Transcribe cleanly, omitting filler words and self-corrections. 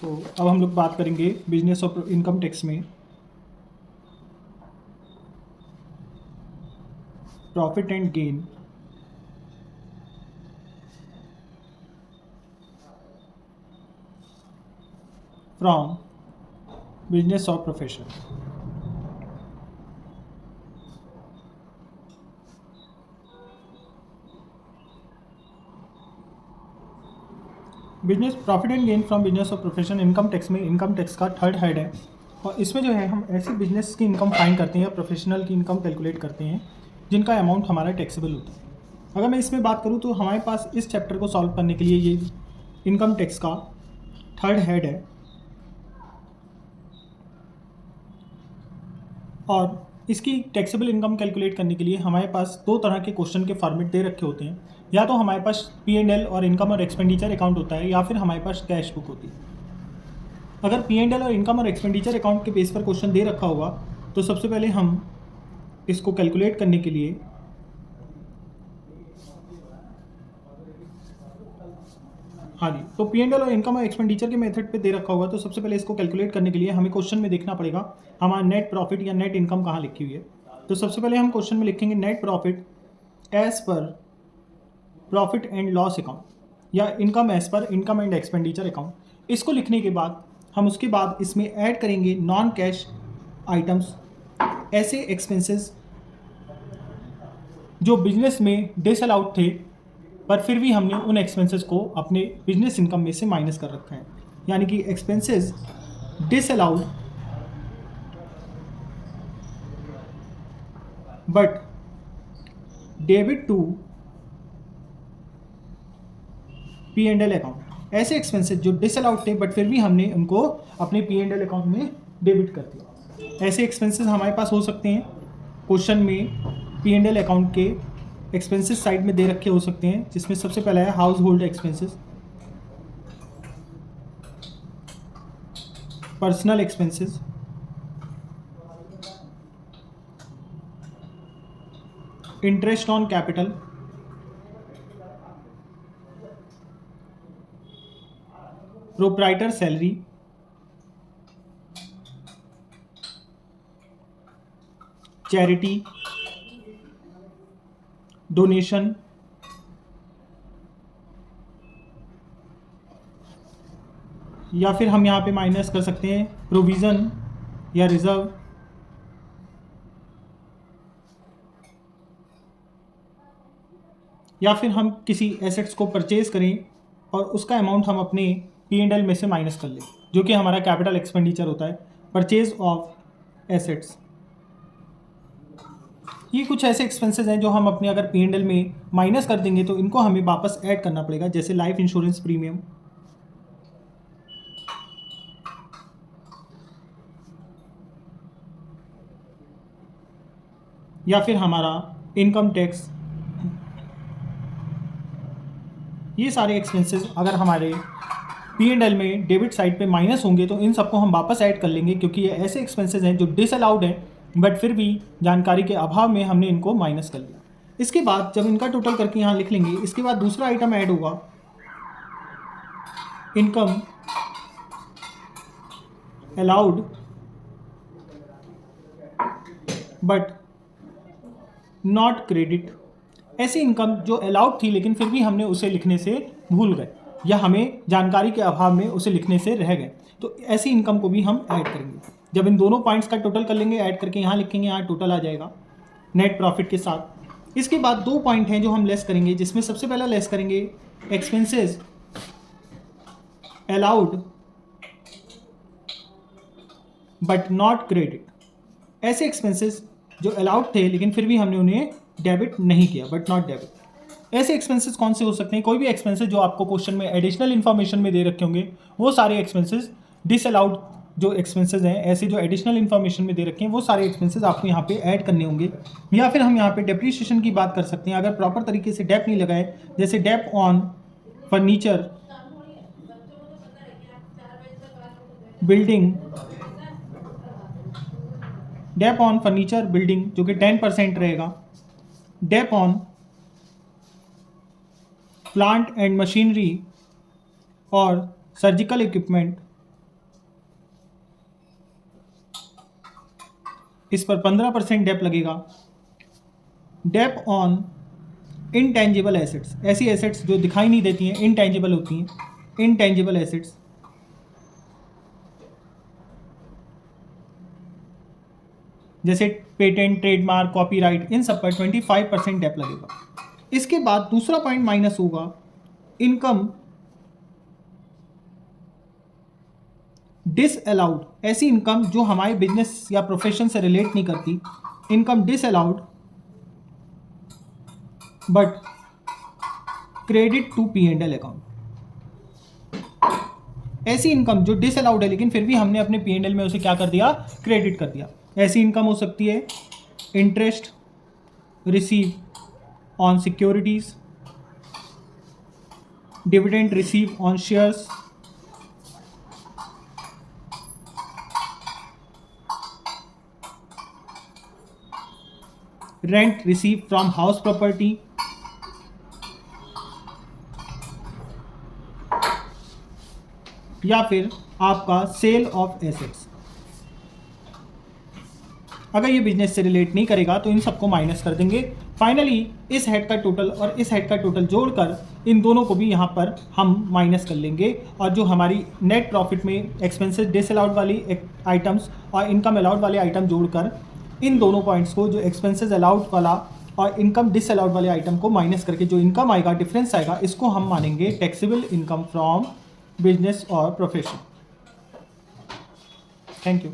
तो अब हम लोग बात करेंगे बिजनेस और इनकम टैक्स में profit and gain from business और profession. Business profit and gain from business और प्रोफेशन इनकम टैक्स में इनकम टैक्स का थर्ड हेड है और इसमें जो है हम ऐसे बिजनेस की इनकम फाइंड करते हैं या प्रोफेशनल की इनकम कैलकुलेट करते हैं जिनका अमाउंट हमारा टैक्सेबल होता है। अगर मैं इसमें बात करूँ तो हमारे पास इस चैप्टर को सॉल्व करने के लिए ये इनकम टैक्स का थर्ड हेड है और इसकी टैक्सेबल इनकम कैलकुलेट करने के लिए हमारे पास दो तरह के क्वेश्चन के फॉर्मेट दे रखे होते हैं। या तो हमारे पास P&L और इनकम और एक्सपेंडिचर अकाउंट होता है या फिर हमारे पास कैश बुक होती है। अगर P&L और इनकम और एक्सपेंडिचर अकाउंट के बेस पर क्वेश्चन दे रखा होगा तो सबसे पहले हम इसको कैलकुलेट करने के लिए हाँ जी, तो P&L और इनकम और एक्सपेंडिचर के मेथड पे दे रखा होगा तो सबसे पहले इसको कैलकुलेट करने के लिए हमें क्वेश्चन में देखना पड़ेगा हमारा नेट प्रॉफिट या नेट इनकम कहाँ लिखी हुई है। तो सबसे पहले हम क्वेश्चन में लिखेंगे net profit as per profit and loss account या income as per income and expenditure account. इसको लिखने के बाद हम उसके बाद इसमें ऐड करेंगे नॉन कैश आइटम्स, ऐसे एक्सपेंसेस जो बिजनेस में डिसअलाउड थे पर फिर भी हमने उन एक्सपेंसेस को अपने बिजनेस इनकम में से माइनस कर रखा है, यानी कि expenses disallowed but debit to P&L account. ऐसे एक्सपेंसेस जो डिसअलाउड थे बट फिर भी हमने उनको अपने P&L अकाउंट में डेबिट कर दिया। ऐसे एक्सपेंसेस हमारे पास हो सकते हैं क्वेश्चन में P&L अकाउंट के एक्सपेंसेस साइड में दे रखे हो सकते हैं, जिसमें सबसे पहला है house hold expenses, personal expenses, interest on capital, proprietor salary, charity, donation, या फिर हम यहाँ पे माइनस कर सकते हैं प्रोविज़न या रिजर्व, या फिर हम किसी एसेट्स को परचेज करें और उसका अमाउंट हम अपने P&L में से माइनस कर लें, जो कि हमारा कैपिटल एक्सपेंडिचर होता है, परचेज ऑफ एसेट्स। ये कुछ ऐसे एक्सपेंसेस हैं जो हम अपने अगर P&L में माइनस कर देंगे तो इनको हमें वापस ऐड करना पड़ेगा, जैसे लाइफ इंश्योरेंस प्रीमियम, या फिर हमारा इनकम टैक्स। ये सारे एक्सपेंसेस अगर हमारे P&L में डेबिट साइड पे माइनस होंगे तो इन सबको हम वापस ऐड कर लेंगे, क्योंकि ये ऐसे एक्सपेंसेस हैं जो डिसअलाउड हैं बट फिर भी जानकारी के अभाव में हमने इनको माइनस कर लिया। इसके बाद जब इनका टोटल करके यहाँ लिख लेंगे, इसके बाद दूसरा आइटम ऐड होगा income allowed but not credit. ऐसी इनकम जो अलाउड थी लेकिन फिर भी हमने उसे लिखने से भूल गए या हमें जानकारी के अभाव में उसे लिखने से रह गए, तो ऐसी इनकम को भी हम ऐड करेंगे। जब इन दोनों पॉइंट्स का टोटल कर लेंगे, ऐड करके यहाँ लिखेंगे, यहाँ टोटल आ जाएगा नेट प्रॉफिट के साथ। इसके बाद दो पॉइंट हैं जो हम लेस करेंगे, जिसमें सबसे पहला लेस करेंगे expenses allowed but not credit. ऐसे एक्सपेंसेस जो अलाउड थे लेकिन फिर भी हमने उन्हें डेबिट नहीं किया, बट नॉट डेबिट। ऐसे एक्सपेंसेस कौन से हो सकते हैं? कोई भी एक्सपेंसेस जो आपको क्वेश्चन में एडिशनल इन्फॉर्मेशन में दे रखे होंगे, वो सारे एक्सपेंसेस डिसअलाउड जो एक्सपेंसेस हैं, ऐसे जो एडिशनल इन्फॉर्मेशन में दे रखे हैं, वो सारे एक्सपेंसेस आपको यहाँ पे ऐड करने होंगे। या फिर हम यहाँ पे डेप्रीशिएशन की बात कर सकते हैं। अगर प्रॉपर तरीके से डेप नहीं लगाए, जैसे dep on furniture, building, dep on furniture building जो कि 10% रहेगा, dep on plant and machinery और सर्जिकल इक्विपमेंट इस पर 15% डेप लगेगा। डेप ऑन इनटेंजिबल एसेट्स, ऐसी एसेट्स जो दिखाई नहीं देती हैं, इनटेंजिबल होती हैं, इनटेंजिबल एसेट्स, जैसे पेटेंट, ट्रेडमार्क, कॉपीराइट, इन सब पर 25% डेप लगेगा। इसके बाद दूसरा पॉइंट माइनस होगा इनकम डिसअलाउड, ऐसी इनकम जो हमारे बिजनेस या प्रोफेशन से रिलेट नहीं करती, income disallowed but credit to P&L account. ऐसी इनकम जो डिसअलाउड है लेकिन फिर भी हमने अपने P&L में उसे क्या कर दिया, क्रेडिट कर दिया। ऐसी इनकम हो सकती है interest receive on securities, dividend receive on shares, rent receive from house property, या फिर आपका सेल ऑफ एसेट्स। अगर ये बिजनेस से रिलेट नहीं करेगा तो इन सबको माइनस कर देंगे। फाइनली इस हेड का टोटल और इस हेड का टोटल जोड़कर इन दोनों को भी यहाँ पर हम माइनस कर लेंगे, और जो हमारी नेट प्रॉफिट में एक्सपेंसेस डिसअलाउड वाली आइटम्स और इनकम अलाउड वाले आइटम जोड़कर इन दोनों पॉइंट्स को, जो एक्सपेंसेस अलाउड वाला और इनकम डिसअलाउड वाले आइटम को माइनस करके जो इनकम आएगा, डिफरेंस आएगा, इसको हम मानेंगे टैक्सेबल इनकम फ्रॉम बिजनेस और प्रोफेशन। Thank you.